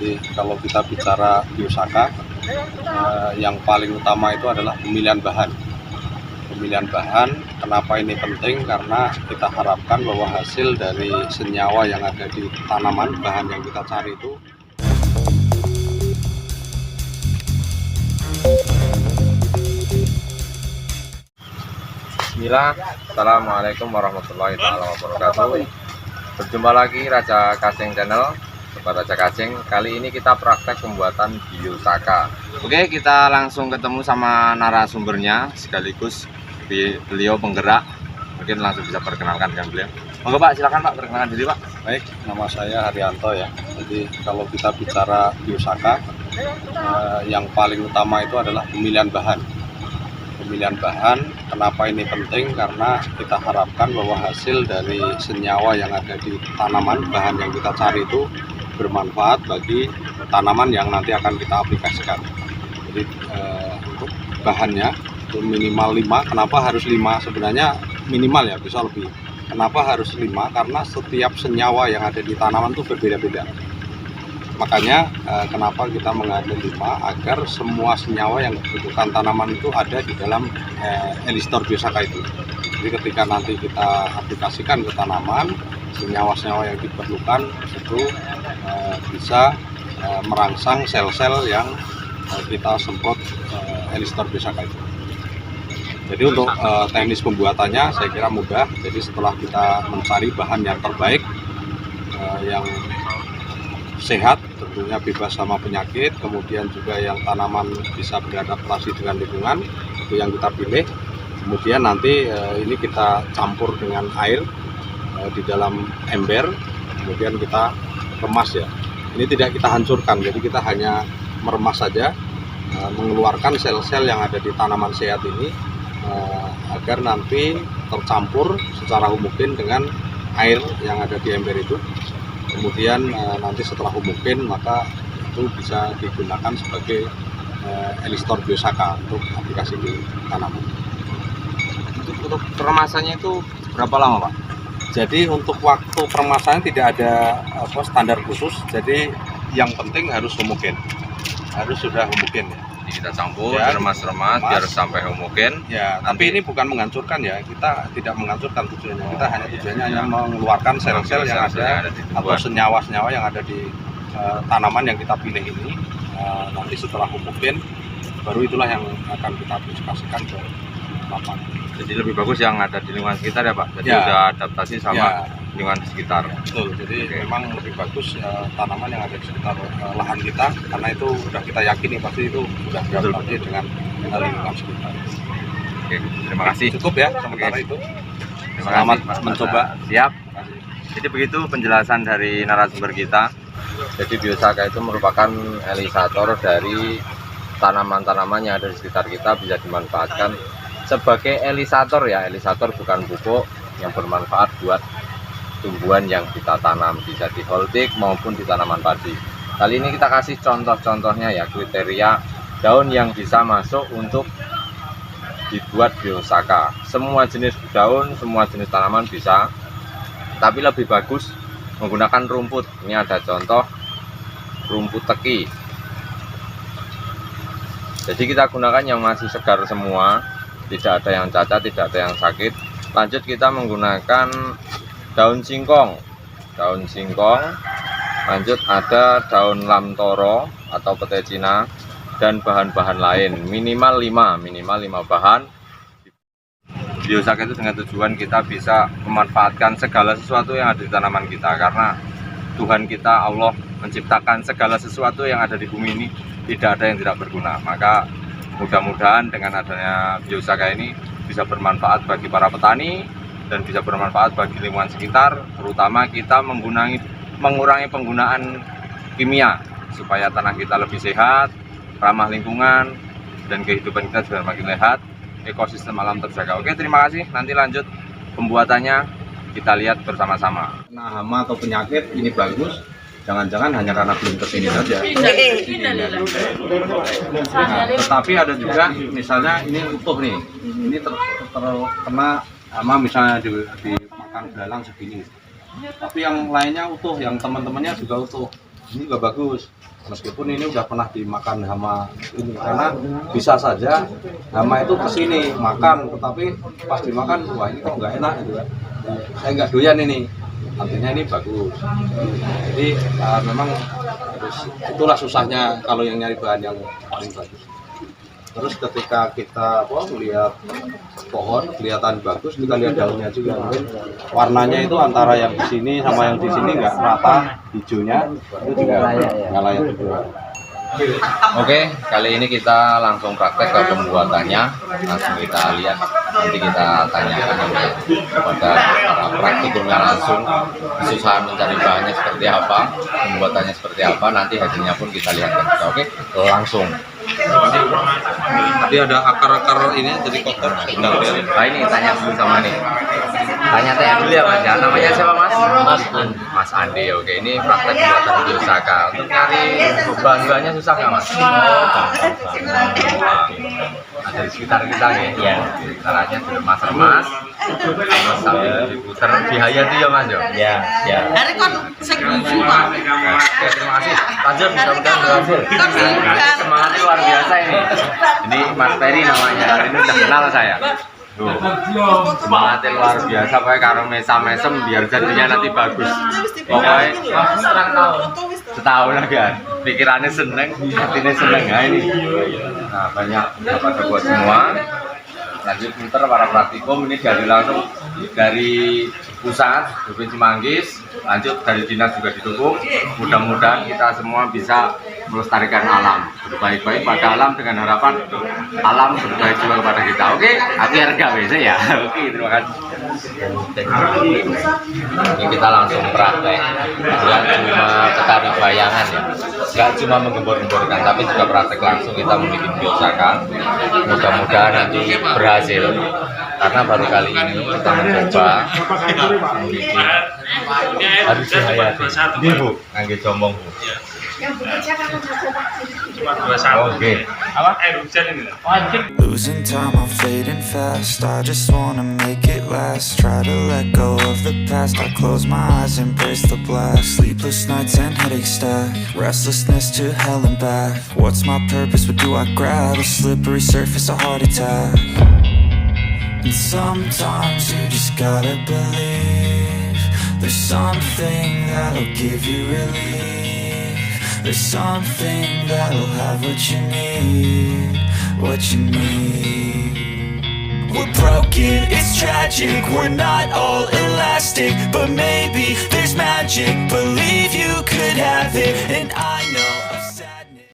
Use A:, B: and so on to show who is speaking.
A: Jadi kalau kita bicara biosaka, yang paling utama itu adalah pemilihan bahan. Pemilihan bahan, kenapa ini penting? Karena kita harapkan bahwa hasil dari senyawa yang ada di tanaman, bahan yang kita cari itu
B: Bismillah, Assalamualaikum warahmatullahi wabarakatuh. Berjumpa lagi Raja Kascing channel, sobat Raja Kascing. Kali ini kita praktek pembuatan biosaka. Oke, kita langsung ketemu sama narasumbernya, sekaligus beliau penggerak. Mungkin langsung bisa perkenalkan dengan beliau. Monggo Pak, silakan Pak, perkenalkan diri Pak.
A: baik. Nama saya Haryanto ya. Jadi kalau kita bicara biosaka, yang paling utama itu adalah pemilihan bahan. Pemilihan bahan, kenapa ini penting? Karena kita harapkan bahwa hasil dari senyawa yang ada di tanaman, bahan yang kita cari itu bermanfaat bagi tanaman yang nanti akan kita aplikasikan. Jadi untuk bahannya itu minimal 5. Kenapa harus 5? Sebenarnya minimal ya, bisa lebih. Kenapa harus 5? Karena setiap senyawa yang ada di tanaman itu berbeda-beda. Makanya kenapa kita mengambil 5, agar semua senyawa yang dibutuhkan tanaman itu ada di dalam Elisitor BIOSAKA itu. Jadi ketika nanti kita aplikasikan ke tanaman, senyawa-senyawa yang diperlukan itu bisa merangsang sel-sel yang kita semprot Elisitor BIOSAKA itu. Jadi untuk teknis pembuatannya saya kira mudah. Jadi setelah kita mencari bahan yang terbaik, yang sehat, tentunya bebas sama penyakit, kemudian juga yang tanaman bisa beradaptasi dengan lingkungan, itu yang kita pilih. Kemudian nanti ini kita campur dengan air di dalam ember, kemudian kita remas ya. Ini tidak kita hancurkan, jadi kita hanya meremas saja, mengeluarkan sel-sel yang ada di tanaman sehat ini, agar nanti tercampur secara homogen dengan air yang ada di ember itu. Kemudian nanti setelah homogen, maka itu bisa digunakan sebagai Elisitor BIOSAKA untuk aplikasi di tanaman.
B: Untuk peremasannya itu berapa lama Pak?
A: Jadi untuk waktu peremasannya tidak ada standar khusus. Jadi yang penting harus homogen, harus sudah homogen ya.
B: Jadi kita campur,
A: Ya,
B: remas-remas biar sampai homogen.
A: Ya, tapi ini bukan menghancurkan ya. Kita tidak menghancurkan tujuannya. Kita hanya tujuannya hanya mengeluarkan sel-sel yang ada atau senyawa-senyawa yang ada di tanaman yang kita pilih ini. Nanti setelah homogen, baru itulah yang akan kita aplikasikan ke lapangan.
B: Jadi lebih bagus yang ada di lingkungan sekitar ya Pak. Jadi
A: Ya.
B: udah adaptasi sama lingkungan sekitar.
A: Betul. Jadi memang lebih bagus tanaman yang ada di sekitar lahan kita, karena itu sudah kita yakini pasti itu sudah beradaptasi dengan lingkungan sekitar.
B: Oke, terima kasih.
A: Cukup ya sementara itu.
B: Terima
A: Selamat
B: kasih, Pak.
A: mencoba.
B: Siap. Jadi begitu penjelasan dari narasumber kita. Jadi biosaka itu merupakan elisator dari tanaman-tanaman yang ada di sekitar kita, bisa dimanfaatkan sebagai elisator ya. Elisator bukan pupuk, yang bermanfaat buat tumbuhan yang kita tanam, bisa di holtik maupun di tanaman padi. Kali ini kita kasih contoh-contohnya ya, kriteria daun yang bisa masuk untuk dibuat biosaka. Semua jenis daun, semua jenis tanaman bisa, tapi lebih bagus menggunakan rumput. Ini ada contoh rumput teki. Jadi kita gunakan yang masih segar semua, tidak ada yang cacat, tidak ada yang sakit. Lanjut kita menggunakan daun singkong. Daun singkong. Lanjut ada daun lamtoro atau pete Cina dan bahan-bahan lain. Minimal 5 bahan. Biosaka itu dengan tujuan kita bisa memanfaatkan segala sesuatu yang ada di tanaman kita, karena Tuhan kita Allah menciptakan segala sesuatu yang ada di bumi ini, tidak ada yang tidak berguna. Maka mudah-mudahan dengan adanya biosaka ini bisa bermanfaat bagi para petani dan bisa bermanfaat bagi lingkungan sekitar, terutama kita mengurangi penggunaan kimia supaya tanah kita lebih sehat, ramah lingkungan, dan kehidupan kita juga makin sehat, ekosistem alam terjaga. Oke, terima kasih. Nanti lanjut pembuatannya kita lihat bersama-sama.
A: Nah, hama atau penyakit ini bagus, jangan-jangan hanya karena belum kesini saja. Nah, tetapi ada juga misalnya ini utuh nih, ini terkena hama misalnya dimakan belalang segini, tapi yang lainnya utuh, yang teman-temannya juga utuh. ini nggak bagus. Meskipun ini udah pernah dimakan hama ini, karena bisa saja hama itu kesini makan, tetapi pas dimakan, wah ini kok nggak enak gitu kan. Saya nggak doyan ini, artinya ini bagus. Jadi memang itulah susahnya kalau yang nyari bahan yang paling bagus. Terus ketika kita melihat pohon kelihatan bagus, kita lihat daunnya juga, mungkin warnanya itu antara yang di sini sama yang di sini nggak rata hijaunya, itu juga nggak layak juga.
B: Oke, kali ini kita langsung praktek ke pembuatannya, langsung kita lihat, nanti kita tanyakan kepada para praktikumnya langsung, kesusahan mencari bahannya seperti apa, pembuatannya seperti apa, nanti hasilnya pun kita lihat. Oke, langsung.
A: Tadi ada akar-akar ini jadi kotor.
B: Nah ini tanya dulu sama nih. Tanya dulu ya Mas. Namanya siapa Mas? Mas Andi. Oke, ini praktek pembuatan biosaka. Untuk nyari bahan-bahannya susah nggak Mas? Ada di sekitar kita nih. Iya. Caranya diremas-remas, terus sambil diputer, dihayati ya Mas ya. Iya. Ya.
C: Dari kon setuju Pak.
B: Oke, terima kasih. Lanjut, mudah-mudahan berhasil. Semangatnya luar biasa ini. Ini Mas Ferry namanya. Hari ini udah kenal saya. Tuh, semangatnya luar biasa. Pokoknya karo mesam-mesem biar jadinya nanti bagus. Pokoknya setahun lagi kan. Pikirannya seneng, hatinya seneng. Nah ini. Nah banyak dapat buat semua. Lanjut puter para praktikum ini dari langsung dari pusat Provinsi Manggis, lanjut dari dinas juga didukung. Mudah-mudahan kita semua bisa melestarikan alam, berbaik-baik pada alam dengan harapan alam berbaik juga kepada kita. Oke, aku harga biasa ya. Oke, terima kasih. Ini kita langsung praktek, bukan cuma cari bayangan ya, nggak cuma menggembor-gemborkan, tapi juga praktek langsung kita membuat biosaka. Mudah-mudahan nanti berhasil, karena baru kali ini kita mencoba membuat harus dihayati. Ini Bu, ngangge jombong Bu. Oke. Apa? Hujan ini.
D: Losing time, I'm fading fast. I just wanna make it last. Try to let go of the past. I close my eyes, embrace the blast. Sleepless nights and headaches stack. Restlessness to hell and back. What's my purpose? What do I grab? A slippery surface, a heart attack. And sometimes you just gotta believe there's something that'll give you relief. There's something that'll have what you need, what you need. We're broken, it's tragic, we're not all elastic, but maybe there's magic, believe you could have it, and I know